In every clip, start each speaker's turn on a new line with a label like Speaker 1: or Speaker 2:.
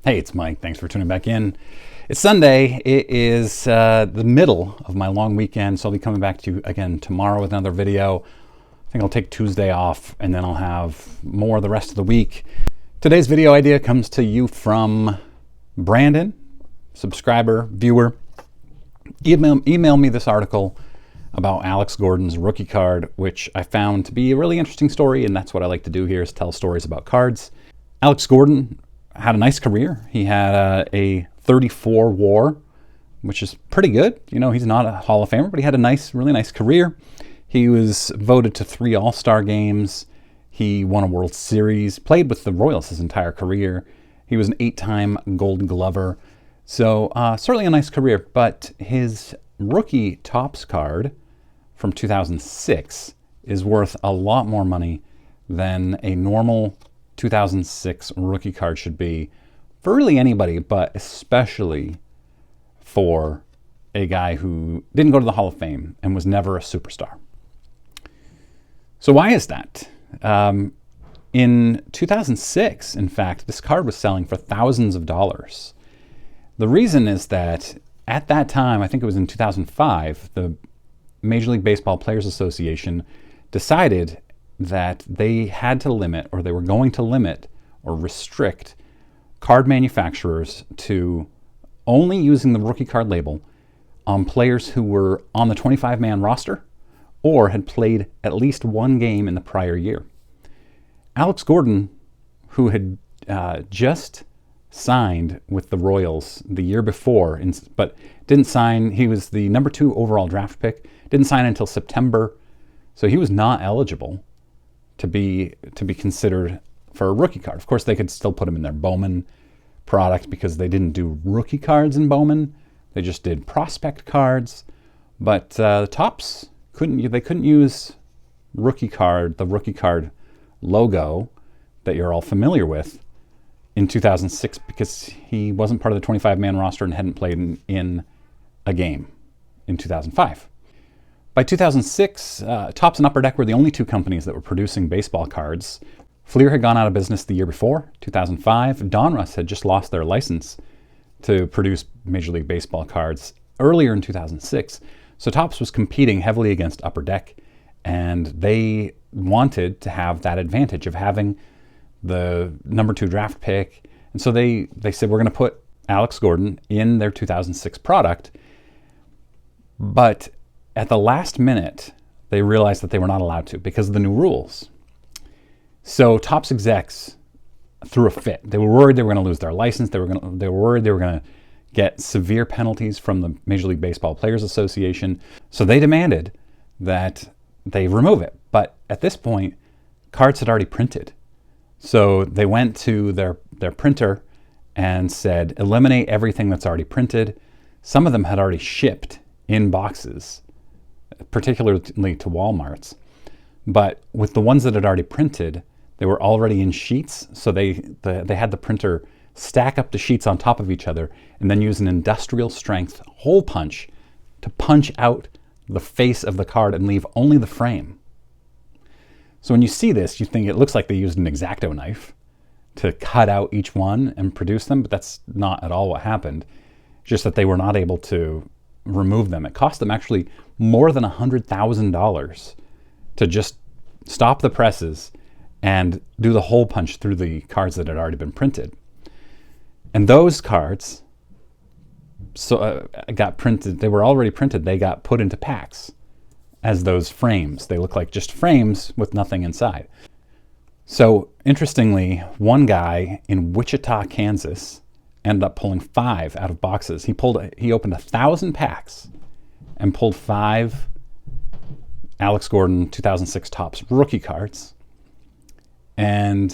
Speaker 1: Hey, it's Mike. Thanks for tuning back in. It's Sunday. It is the middle of my long weekend, so I'll be coming back to you again tomorrow with another video. I think I'll take Tuesday off, and then I'll have more the rest of the week. Today's video idea comes to you from Brandon, subscriber, viewer. Email me this article about Alex Gordon's rookie card, which I found to be a really interesting story, and that's what I like to do here, is tell stories about cards. Alex Gordon had a nice career. He had a 34 WAR, which is pretty good. You know, he's not a Hall of Famer, but he had a really nice career. He was voted to 3 All-Star games. He won a World Series, played with the Royals his entire career. He was an 8-time Gold Glover. So certainly a nice career, but his rookie Topps card from 2006 is worth a lot more money than a normal 2006 rookie card should be for really anybody, but especially for a guy who didn't go to the Hall of Fame and was never a superstar. So why is that? In 2006, in fact, this card was selling for thousands of dollars. The reason is that at that time, I think it was in 2005, the Major League Baseball Players Association decided that they had to limit, or they were going to limit or restrict card manufacturers to only using the rookie card label on players who were on the 25-man roster or had played at least one game in the prior year. Alex Gordon, who had just signed with the Royals the year before, but didn't sign, he was the number 2 overall draft pick, didn't sign until September, so he was not eligible to be considered for a rookie card. Of course, they could still put him in their Bowman product because they didn't do rookie cards in Bowman. They just did prospect cards. But Topps couldn't use the rookie card logo that you're all familiar with in 2006 because he wasn't part of the 25-man roster and hadn't played in a game in 2005. By 2006, Topps and Upper Deck were the only 2 companies that were producing baseball cards. Fleer had gone out of business the year before, 2005. Donruss had just lost their license to produce Major League Baseball cards earlier in 2006. So Topps was competing heavily against Upper Deck, and they wanted to have that advantage of having the number 2 draft pick. And so they said, we're going to put Alex Gordon in their 2006 product. But at the last minute, they realized that they were not allowed to because of the new rules. So Topps execs threw a fit. They were worried they were going to lose their license. They were worried they were going to get severe penalties from the Major League Baseball Players Association. So they demanded that they remove it. But at this point, cards had already printed. So they went to their printer and said, eliminate everything that's already printed. Some of them had already shipped in boxes, particularly to Walmarts. But with the ones that had already printed, they were already in sheets. So they had the printer stack up the sheets on top of each other and then use an industrial strength hole punch to punch out the face of the card and leave only the frame. So when you see this, you think it looks like they used an X-Acto knife to cut out each one and produce them, but that's not at all what happened. Just that they were not able to remove them. It cost them actually more than $100,000 to just stop the presses and do the hole punch through the cards that had already been printed. And those cards got printed. They were already printed. They got put into packs as those frames. They look like just frames with nothing inside. So interestingly, one guy in Wichita, Kansas, ended up pulling 5 out of boxes. He opened 1,000 packs and pulled 5 Alex Gordon 2006 Topps rookie cards. And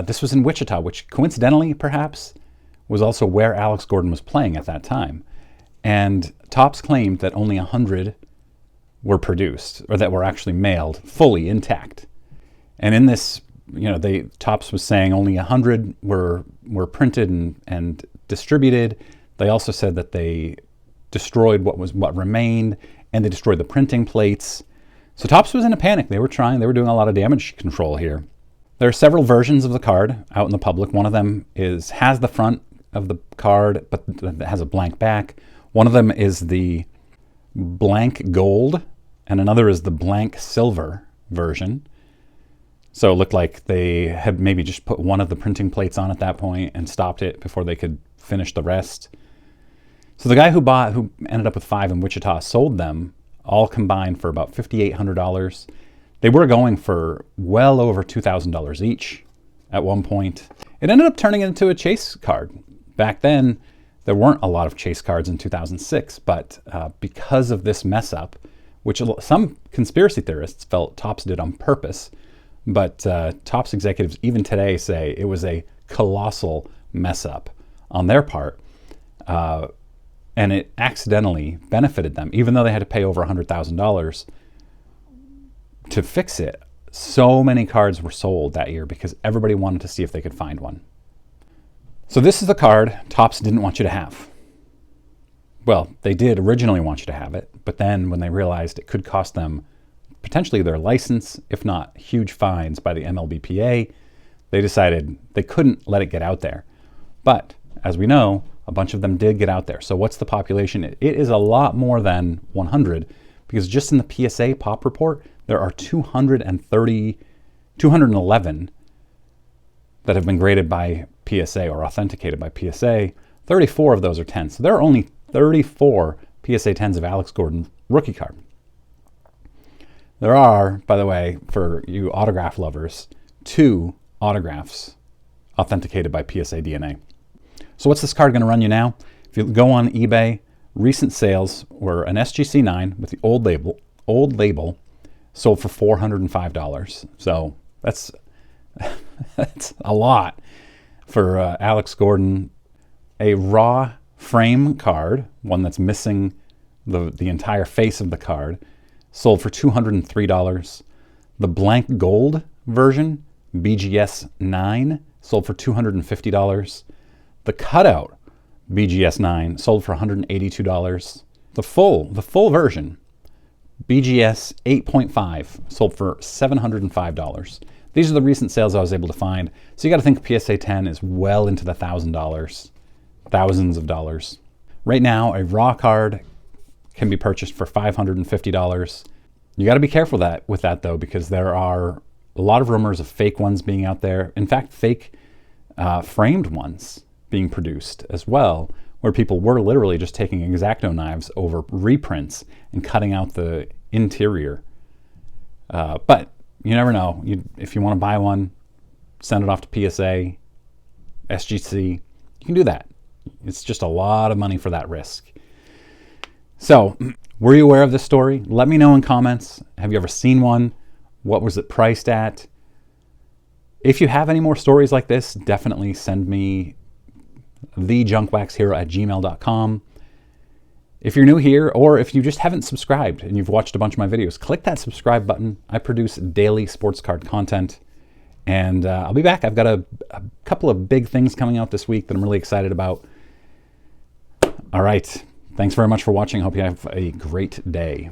Speaker 1: this was in Wichita, which coincidentally, perhaps, was also where Alex Gordon was playing at that time. And Topps claimed that only 100 were produced, or that were actually mailed fully intact. And in this, Topps was saying only 100 were printed and distributed. They also said that they destroyed what remained, and they destroyed the printing plates. So Topps was in a panic. They were doing a lot of damage control here. There are several versions of the card out in the public. One of them has the front of the card, but it has a blank back. One of them is the blank gold, and another is the blank silver version. So it looked like they had maybe just put one of the printing plates on at that point and stopped it before they could finish the rest. So the guy who ended up with 5 in Wichita, sold them all combined for about $5,800. They were going for well over $2,000 each at one point. It ended up turning into a chase card. Back then, there weren't a lot of chase cards in 2006, but because of this mess up, which some conspiracy theorists felt Topps did on purpose, but Topps executives even today say it was a colossal mess up on their part, and it accidentally benefited them, even though they had to pay over $100,000 to fix it. So many cards were sold that year because everybody wanted to see if they could find one. So this is the card Topps didn't want you to have. Well, they did originally want you to have it, but then when they realized it could cost them potentially their license, if not huge fines by the MLBPA, they decided they couldn't let it get out there. But as we know, a bunch of them did get out there. So what's the population? It is a lot more than 100, because just in the PSA pop report, there are 211 that have been graded by PSA or authenticated by PSA. 34 of those are 10. So there are only 34 PSA 10s of Alex Gordon rookie card. There are, by the way, for you autograph lovers, 2 autographs authenticated by PSA DNA. So what's this card going to run you now? If you go on eBay, recent sales were an SGC 9 with the old label sold for $405. So that's that's a lot for Alex Gordon. A raw frame card, one that's missing the entire face of the card, sold for $203. The blank gold version, BGS 9, sold for $250. The cutout BGS 9 sold for $182. The full version, BGS 8.5, sold for $705. These are the recent sales I was able to find. So you got to think PSA 10 is well into the $1,000, thousands of dollars. Right now, a raw card can be purchased for $550. You got to be careful with that though, because there are a lot of rumors of fake ones being out there. In fact, fake framed ones being produced as well, where people were literally just taking X-Acto knives over reprints and cutting out the interior. But you never know. If you want to buy one, send it off to PSA, SGC, you can do that. It's just a lot of money for that risk. So, were you aware of this story? Let me know in comments. Have you ever seen one? What was it priced at? If you have any more stories like this, definitely send me thejunkwaxhero@gmail.com. If you're new here, or if you just haven't subscribed and you've watched a bunch of my videos, click that subscribe button. I produce daily sports card content, and I'll be back. I've got a couple of big things coming out this week that I'm really excited about. All right. Thanks very much for watching. Hope you have a great day.